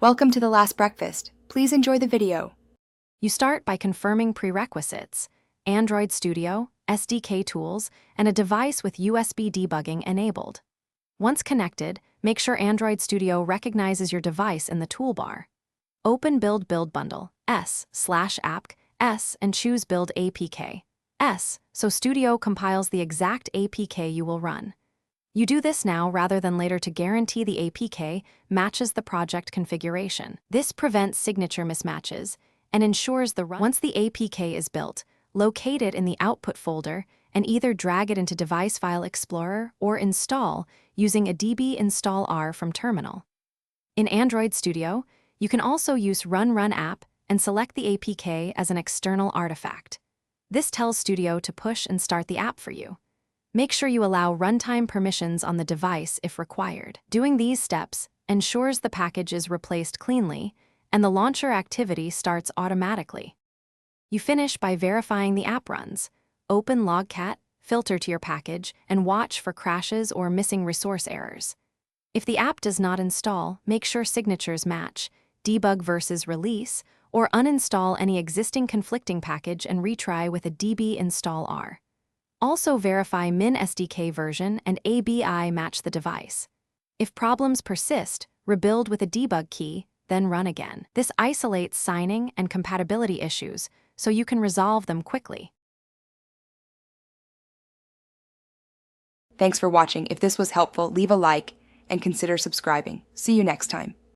Welcome to the last breakfast. Please enjoy the video. You start by confirming prerequisites: Android Studio, SDK tools, and a device with USB debugging enabled. Once connected, make sure Android Studio recognizes your device in the toolbar. Open Build Bundle, S/Apk, S, and choose Build APK, S, so Studio compiles the exact APK you will run. You do this now rather than later to guarantee the APK matches the project configuration. This prevents signature mismatches and ensures the run. Once the APK is built, locate it in the output folder and either drag it into Device File Explorer or install using a db install R from terminal. In Android Studio, you can also use Run Apk and select the APK as an external artifact. This tells Studio to push and start the app for you. Make sure you allow runtime permissions on the device if required. Doing these steps ensures the package is replaced cleanly and the launcher activity starts automatically. You finish by verifying the app runs. Open Logcat, filter to your package, and watch for crashes or missing resource errors. If the app does not install, make sure signatures match, debug versus release, or uninstall any existing conflicting package and retry with a db install R. Also verify min SDK version and ABI match the device. If problems persist, rebuild with a debug key, then run again. This isolates signing and compatibility issues so you can resolve them quickly. Thanks for watching. If this was helpful, leave a like and consider subscribing. See you next time.